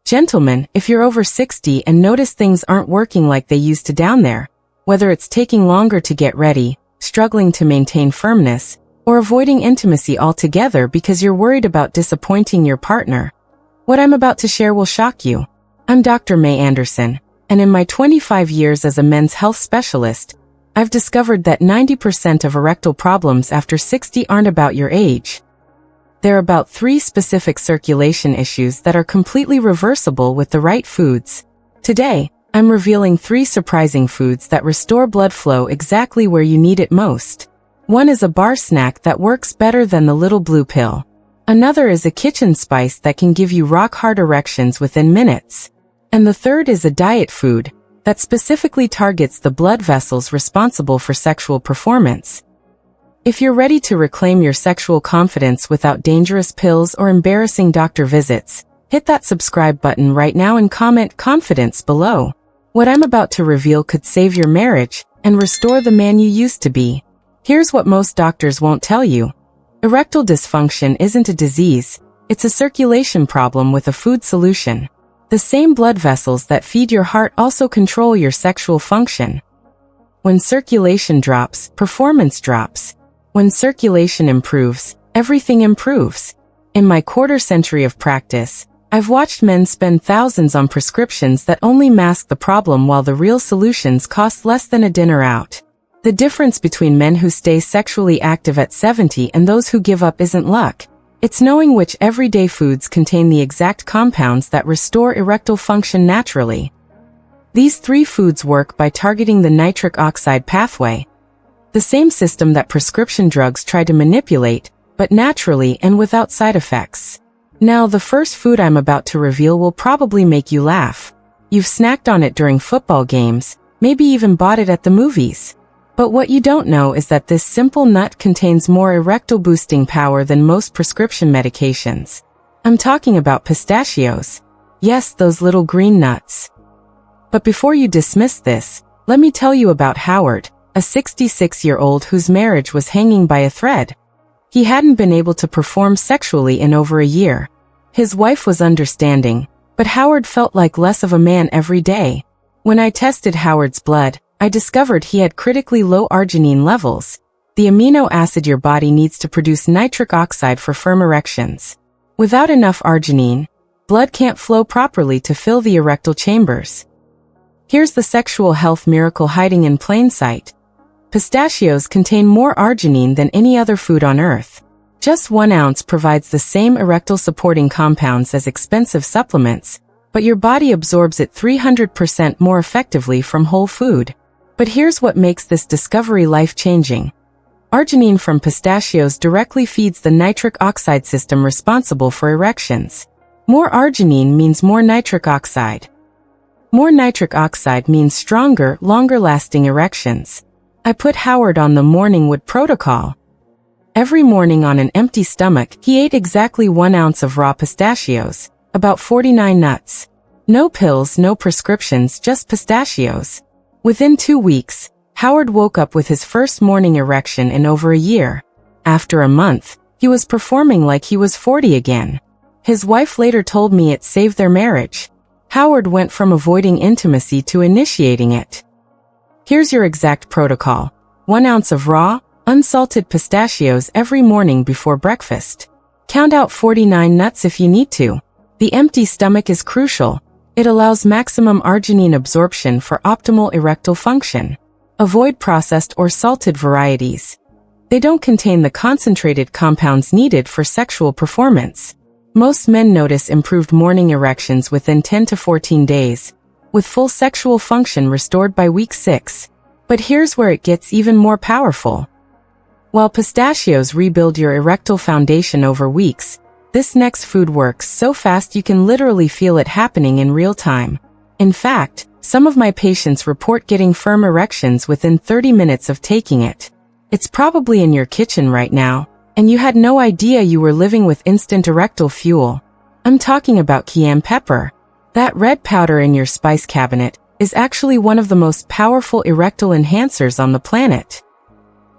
Gentlemen, if you're over 60 and notice things aren't working like they used to down there, whether it's taking longer to get ready, struggling to maintain firmness, or avoiding intimacy altogether because you're worried about disappointing your partner, what I'm about to share will shock you. I'm Dr. Mei Anderson, and in my 25 years as a men's health specialist, I've discovered that 90% of erectile problems after 60 aren't about your age. They're about 3 specific circulation issues that are completely reversible with the right foods. Today, I'm revealing 3 surprising foods that restore blood flow exactly where you need it most. One is a bar snack that works better than the little blue pill. Another is a kitchen spice that can give you rock-hard erections within minutes. And the third is a diet food that specifically targets the blood vessels responsible for sexual performance. If you're ready to reclaim your sexual confidence without dangerous pills or embarrassing doctor visits, hit that subscribe button right now and comment confidence below. What I'm about to reveal could save your marriage and restore the man you used to be. Here's what most doctors won't tell you. Erectile dysfunction isn't a disease, it's a circulation problem with a food solution. The same blood vessels that feed your heart also control your sexual function. When circulation drops, performance drops. When circulation improves, everything improves. In my quarter-century of practice, I've watched men spend thousands on prescriptions that only mask the problem while the real solutions cost less than a dinner out. The difference between men who stay sexually active at 70 and those who give up isn't luck. It's knowing which everyday foods contain the exact compounds that restore erectile function naturally. These 3 foods work by targeting the nitric oxide pathway, the same system that prescription drugs try to manipulate, but naturally and without side effects. Now, the first food I'm about to reveal will probably make you laugh. You've snacked on it during football games, maybe even bought it at the movies. But what you don't know is that this simple nut contains more erectile boosting power than most prescription medications. I'm talking about pistachios. Yes, those little green nuts. But before you dismiss this, let me tell you about Howard, a 66-year-old whose marriage was hanging by a thread. He hadn't been able to perform sexually in over a year. His wife was understanding, but Howard felt like less of a man every day. When I tested Howard's blood, I discovered he had critically low arginine levels, the amino acid your body needs to produce nitric oxide for firm erections. Without enough arginine, blood can't flow properly to fill the erectile chambers. Here's the sexual health miracle hiding in plain sight. Pistachios contain more arginine than any other food on earth. Just 1 ounce provides the same erectile supporting compounds as expensive supplements, but your body absorbs it 300% more effectively from whole food. But here's what makes this discovery life-changing. Arginine from pistachios directly feeds the nitric oxide system responsible for erections. More arginine means more nitric oxide. More nitric oxide means stronger, longer-lasting erections. I put Howard on the morning wood protocol. Every morning on an empty stomach, he ate exactly 1 ounce of raw pistachios, about 49 nuts. No pills, no prescriptions, just pistachios. Within 2 weeks, Howard woke up with his first morning erection in over a year. After a month, he was performing like he was 40 again. His wife later told me it saved their marriage. Howard went from avoiding intimacy to initiating it. Here's your exact protocol. 1 ounce of raw, unsalted pistachios every morning before breakfast. Count out 49 nuts if you need to. The empty stomach is crucial. It allows maximum arginine absorption for optimal erectile function. Avoid processed or salted varieties. They don't contain the concentrated compounds needed for sexual performance. Most men notice improved morning erections within 10 to 14 days, with full sexual function restored by week 6. But here's where it gets even more powerful. While pistachios rebuild your erectile foundation over weeks, this next food works so fast you can literally feel it happening in real time. In fact, some of my patients report getting firm erections within 30 minutes of taking it. It's probably in your kitchen right now, and you had no idea you were living with instant erectile fuel. I'm talking about cayenne pepper. That red powder in your spice cabinet is actually one of the most powerful erectile enhancers on the planet.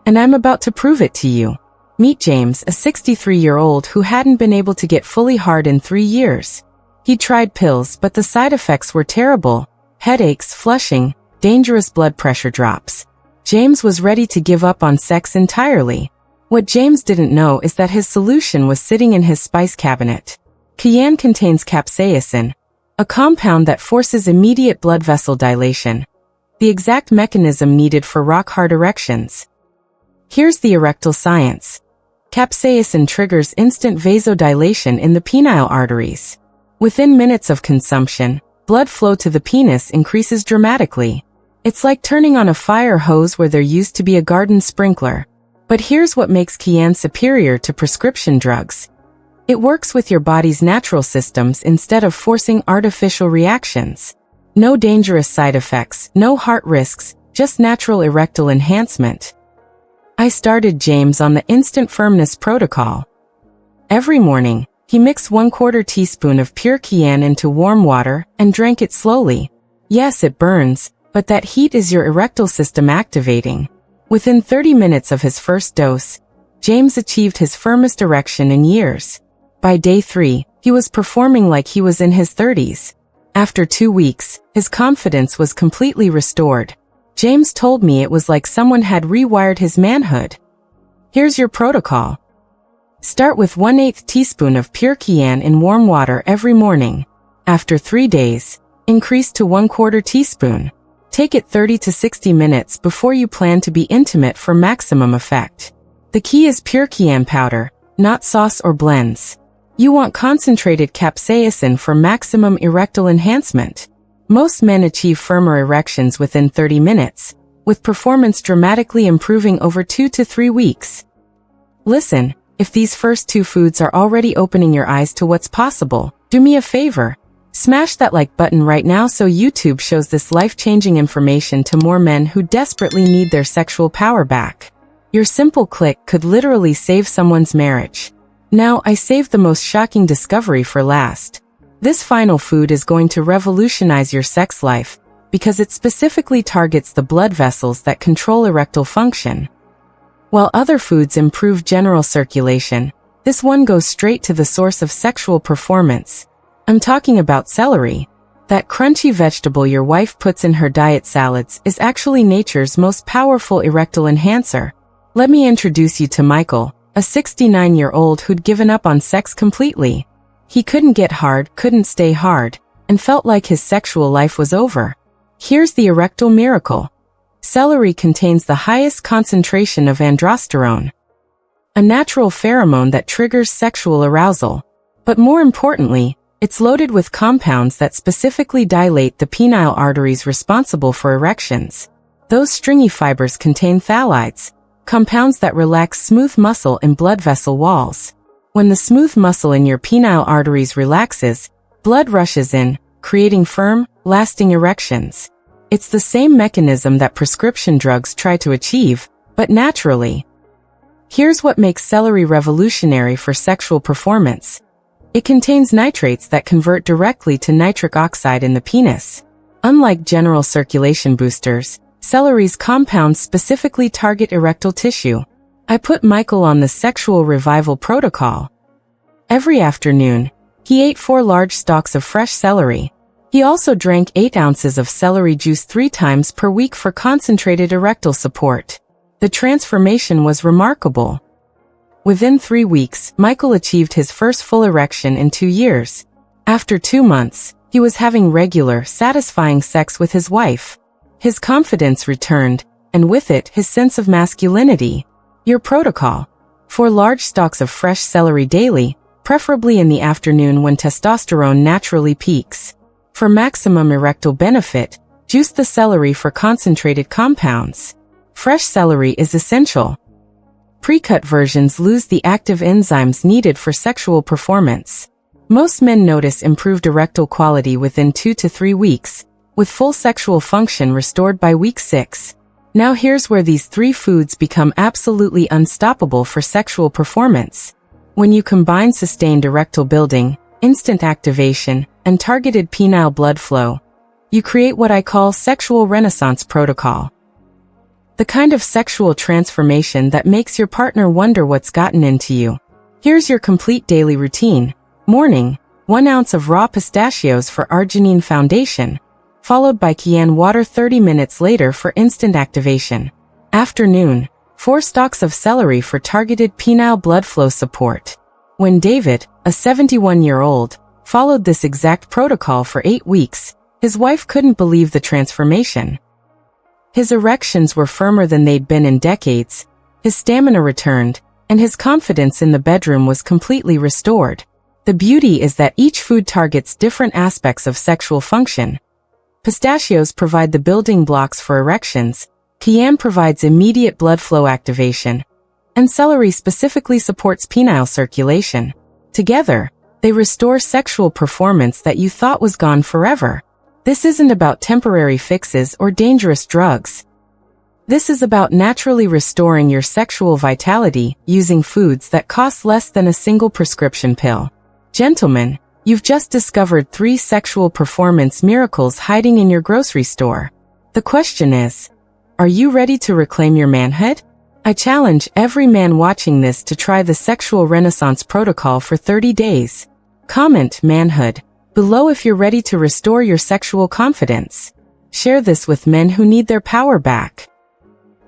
And I'm about to prove it to you. Meet James, a 63-year-old who hadn't been able to get fully hard in 3 years. He tried pills, but the side effects were terrible. Headaches, flushing, dangerous blood pressure drops. James was ready to give up on sex entirely. What James didn't know is that his solution was sitting in his spice cabinet. Cayenne contains capsaicin, a compound that forces immediate blood vessel dilation, the exact mechanism needed for rock-hard erections. Here's the erectile science. Capsaicin triggers instant vasodilation in the penile arteries. Within minutes of consumption, blood flow to the penis increases dramatically. It's like turning on a fire hose where there used to be a garden sprinkler. But here's what makes Cayenne superior to prescription drugs. It works with your body's natural systems instead of forcing artificial reactions. No dangerous side effects, no heart risks, just natural erectile enhancement. I started James on the instant firmness protocol. Every morning, he mixed 1/4 teaspoon of pure cayenne into warm water and drank it slowly. Yes, it burns, but that heat is your erectile system activating. Within 30 minutes of his first dose, James achieved his firmest erection in years. By day 3, he was performing like he was in his 30s. After 2 weeks, his confidence was completely restored. James told me it was like someone had rewired his manhood. Here's your protocol. Start with 1/8 teaspoon of pure cayenne in warm water every morning. After 3 days, increase to 1/4 teaspoon. Take it 30 to 60 minutes before you plan to be intimate for maximum effect. The key is pure cayenne powder, not sauce or blends. You want concentrated capsaicin for maximum erectile enhancement. Most men achieve firmer erections within 30 minutes, with performance dramatically improving over 2 to 3 weeks. Listen, if these first 2 foods are already opening your eyes to what's possible, do me a favor. Smash that like button right now so YouTube shows this life-changing information to more men who desperately need their sexual power back. Your simple click could literally save someone's marriage. Now, I saved the most shocking discovery for last. This final food is going to revolutionize your sex life because it specifically targets the blood vessels that control erectile function. While other foods improve general circulation, this one goes straight to the source of sexual performance. I'm talking about celery. That crunchy vegetable your wife puts in her diet salads is actually nature's most powerful erectile enhancer. Let me introduce you to Michael, a 69-year-old who'd given up on sex completely. He couldn't get hard, couldn't stay hard, and felt like his sexual life was over. Here's the erectile miracle. Celery contains the highest concentration of androsterone, a natural pheromone that triggers sexual arousal. But more importantly, it's loaded with compounds that specifically dilate the penile arteries responsible for erections. Those stringy fibers contain phthalates, compounds that relax smooth muscle in blood vessel walls. When the smooth muscle in your penile arteries relaxes, blood rushes in, creating firm, lasting erections. It's the same mechanism that prescription drugs try to achieve, but naturally. Here's what makes celery revolutionary for sexual performance. It contains nitrates that convert directly to nitric oxide in the penis. Unlike general circulation boosters, celery's compounds specifically target erectile tissue. I put Michael on the sexual revival protocol. Every afternoon, he ate 4 large stalks of fresh celery. He also drank 8 ounces of celery juice 3 times per week for concentrated erectile support. The transformation was remarkable. Within 3 weeks, Michael achieved his first full erection in 2 years. After 2 months, he was having regular, satisfying sex with his wife. His confidence returned, and with it, his sense of masculinity. Your protocol. 4 large stalks of fresh celery daily, preferably in the afternoon when testosterone naturally peaks. For maximum erectile benefit, juice the celery for concentrated compounds. Fresh celery is essential. Pre-cut versions lose the active enzymes needed for sexual performance. Most men notice improved erectile quality within 2 to 3 weeks, with full sexual function restored by week 6. Now here's where these 3 foods become absolutely unstoppable for sexual performance. When you combine sustained erectile building, instant activation, and targeted penile blood flow, you create what I call sexual renaissance protocol. The kind of sexual transformation that makes your partner wonder what's gotten into you. Here's your complete daily routine. Morning, 1 ounce of raw pistachios for arginine foundation, followed by Cayenne water 30 minutes later for instant activation. Afternoon, 4 stalks of celery for targeted penile blood flow support. When David, a 71-year-old, followed this exact protocol for 8 weeks, his wife couldn't believe the transformation. His erections were firmer than they'd been in decades, his stamina returned, and his confidence in the bedroom was completely restored. The beauty is that each food targets different aspects of sexual function. Pistachios provide the building blocks for erections, Cayenne provides immediate blood flow activation, and celery specifically supports penile circulation. Together, they restore sexual performance that you thought was gone forever. This isn't about temporary fixes or dangerous drugs. This is about naturally restoring your sexual vitality using foods that cost less than a single prescription pill. Gentlemen, you've just discovered 3 sexual performance miracles hiding in your grocery store. The question is, are you ready to reclaim your manhood? I challenge every man watching this to try the Sexual Renaissance Protocol for 30 days. Comment manhood below if you're ready to restore your sexual confidence. Share this with men who need their power back.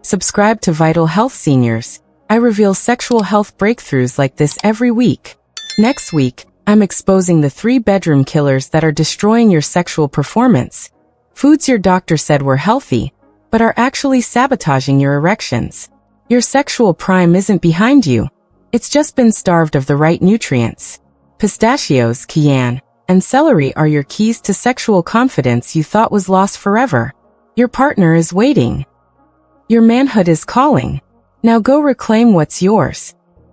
Subscribe to Vital Health Seniors. I reveal sexual health breakthroughs like this every week. Next week, I'm exposing the 3 bedroom killers that are destroying your sexual performance. Foods your doctor said were healthy, but are actually sabotaging your erections. Your sexual prime isn't behind you. It's just been starved of the right nutrients. Pistachios, Cayenne, and celery are your keys to sexual confidence you thought was lost forever. Your partner is waiting. Your manhood is calling. Now go reclaim what's yours.